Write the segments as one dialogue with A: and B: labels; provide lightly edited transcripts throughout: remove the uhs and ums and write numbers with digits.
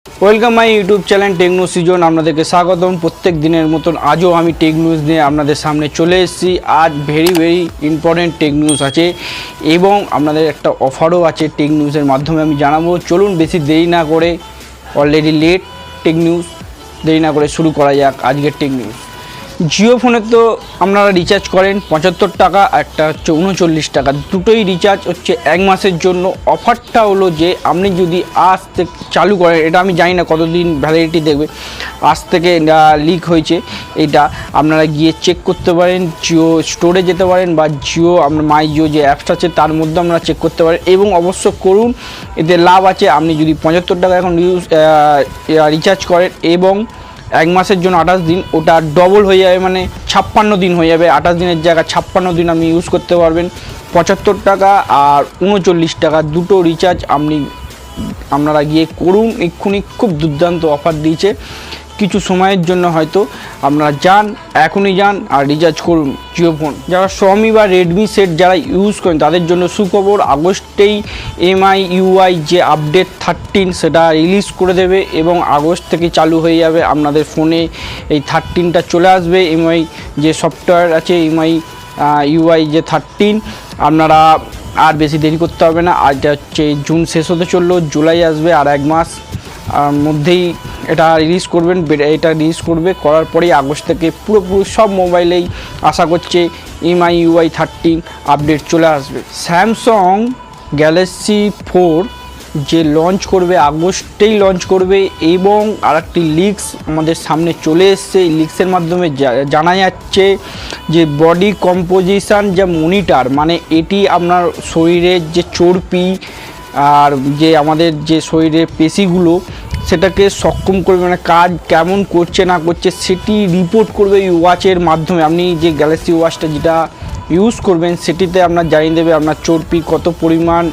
A: Welcome my YouTube channel techno season. আপনাদেরকে স্বাগতম। প্রত্যেক দিনের মতন আজও আমি টেক নিউজ নিয়ে আপনাদের সামনে চলে এসেছি। আজ ভেরি ইম্পর্টেন্ট টেক নিউজ আছে এবং আপনাদের একটা অফারও আছে টেক নিউজের মাধ্যমে আমি জানাবো। চলুন বেশি দেরি না করে, অলরেডি লেট টেক নিউজ, দেরি না করে শুরু করা যাক আজকের টেক নিউজ। জিও ফোনে তো আপনারা রিচার্জ করেন ৭৫ টাকা, একটা হচ্ছে ৩৯ টাকা, দুটোই রিচার্জ হচ্ছে এক মাসের জন্য। অফারটা হলো যে আপনি যদি আজ থেকে চালু করেন, এটা আমি জানি না কতদিন ভ্যালিডিটি দেখবে, আজ থেকে লিক হয়েছে, এটা আপনারা গিয়ে চেক করতে পারেন। জিও স্টোরে যেতে পারেন বা জিও আপনার মাই জিও যে অ্যাপসটা আছে তার মধ্যে আপনারা চেক করতে পারেন এবং অবশ্য করুন, এতে লাভ আছে। আপনি যদি ৭৫ টাকা এখন রিচার্জ করেন এবং এক মাসের জন্য ২৮ দিন, ওটা ডবল হয়ে যাবে, মানে ৫৬ দিন হয়ে যাবে। ২৮ দিনের জায়গায় ৫৬ দিন আপনি ইউজ করতে পারবেন। ৭৫ টাকা আর ৩৯ টাকা দুটো রিচার্জ আপনারা গিয়ে করুন এক্ষুনি। খুব দুর্দান্ত অফার দিয়েছে, কিছু সময়ের জন্য হয়তো আপনারা যান, এখনই যান আর রিচার্জ করুন জিও ফোন। যারা Xiaomi বা Redmi সেট যারা ইউজ করেন তাদের জন্য সুখবর, আগস্টেই মিউই যে আপডেট 13 সেটা রিলিজ করে দেবে এবং আগস্ট থেকে চালু হয়ে যাবে আপনাদের ফোনে। এই 13টা চলে আসবে। মিউই যে সফটওয়্যার আছে, মিউই যে 13, আপনারা আর বেশি দেরি করতে হবে না। আজটা হচ্ছে জুন শেষ হতে চললো, জুলাই আসবে, আর এক মাস মধ্যেই এটা রিলিজ করবেন। এটা রিলিজ করার পরেই আগস্ট থেকে পুরোপুরি সব মোবাইলেই আশা করছে মিউই 13 আপডেট চলে আসবে। স্যামসাং গ্যালাক্সি 4 যে লঞ্চ করবে, আগস্টেই লঞ্চ করবে এবং আরেকটি লিক্স আমাদের সামনে চলে এসছে। এই লিক্সের মাধ্যমে জানা যাচ্ছে যে বডি কম্পোজিশন যা মনিটর, মানে এটি আপনার শরীরের যে চর্বি আর যে আমাদের যে শরীরের পেশিগুলো সেটাকে সক্ষম করবে, মানে কাজ কেমন করছে না করছে সেটি রিপোর্ট করবে এই ওয়াচের মাধ্যমে। আপনি যে গ্যালাক্সি ওয়াচটা যেটা ইউজ করবেন সেটিতে আপনার জানিয়ে দেবে আপনার চর্বি কত পরিমাণ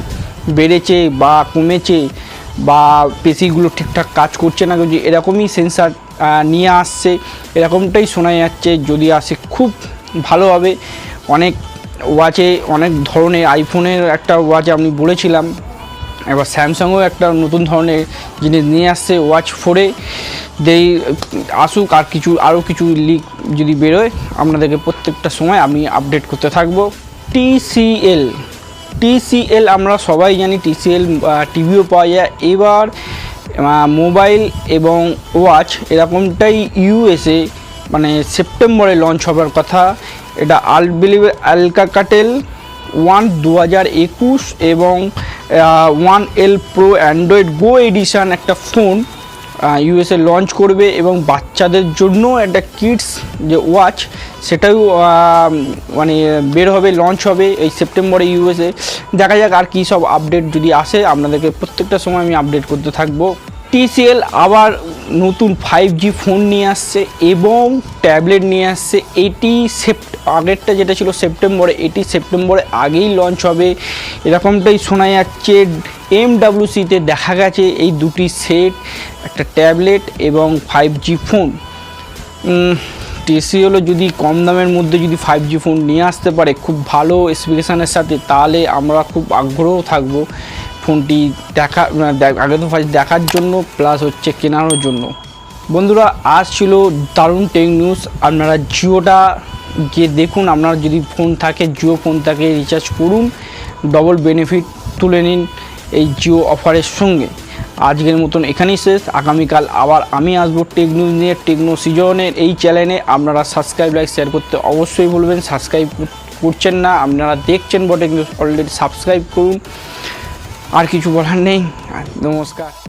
A: বেড়েছে বা কমেছে বা পেশিগুলো ঠিকঠাক কাজ করছে না করছে, এরকমই সেন্সার নিয়ে আসছে, এরকমটাই শোনা যাচ্ছে। যদি আসে খুব ভালো হবে। অনেক ওয়াচে অনেক ধরনের, আইফোনের একটা ওয়াচ আমি বলেছিলাম, এবার স্যামসাংও একটা নতুন ধরনের জিনিস নিয়ে আসছে ওয়াচ 4-এ। আসুক, আর আরও কিছু লিক যদি বেরোয় আপনাদেরকে প্রত্যেকটা সময় আমি আপডেট করতে থাকবো। টিসিএল আমরা সবাই জানি, টিসিএল টিভিও পাওয়া যায়। এবার মোবাইল এবং ওয়াচ এরকমটাই ইউএসএ মানে সেপ্টেম্বরে লঞ্চ হবার কথা। এটা আলকাকাটেল 1 2021 এবং 1L Pro অ্যান্ড্রয়েড গো এডিশন একটা ফোন ইউএসএ লঞ্চ করবে এবং বাচ্চাদের জন্য একটা কিডস যে ওয়াচ সেটাও মানে বের হবে, লঞ্চ হবে এই সেপ্টেম্বরে ইউএসএ। দেখা যাক আর কী সব আপডেট যদি আসে, আপনাদেরকে প্রত্যেকটা সময় আমি আপডেট করতে থাকবো। টিসিএল আবার নতুন 5G ফোন নিয়ে আসছে এবং ট্যাবলেট নিয়ে আসছে। এটি আগেরটা যেটা ছিল সেপ্টেম্বরে, এটি সেপ্টেম্বরে আগেই লঞ্চ হবে এরকমটাই শোনা যাচ্ছে। MWCতে দেখা গেছে এই দুটি সেট, একটা ট্যাবলেট এবং 5G ফোন। টিসিএলও যদি কম দামের মধ্যে যদি 5G ফোন নিয়ে আসতে পারে খুব ভালো স্পেসিফিকেশানের সাথে, তাহলে আমরা খুব আগ্রহ থাকবো ফোনটি আগে তো দেখার জন্য প্লাস হচ্ছে কেনারও জন্য। বন্ধুরা, আজ ছিল দারুণ টেক নিউজ। আপনারা জিওটা গিয়ে দেখুন, আপনার যদি ফোন থাকে, জিও ফোন থাকে, রিচার্জ করুন, ডবল বেনিফিট তুলে নিন এই জিও অফারের সঙ্গে। আজকের মতন এখানেই শেষ। আগামীকাল আবার আমি আসবো টেক নিউজ নিয়ে, টেকনো সিজনের এই চ্যানেলে। আপনারা সাবস্ক্রাইব, লাইক, শেয়ার করতে অবশ্যই ভুলবেন। সাবস্ক্রাইব করছেন না, আপনারা দেখছেন বটে কিন্তু অলরেডি সাবস্ক্রাইব করুন। আর কিছু বলার নেই, নমস্কার।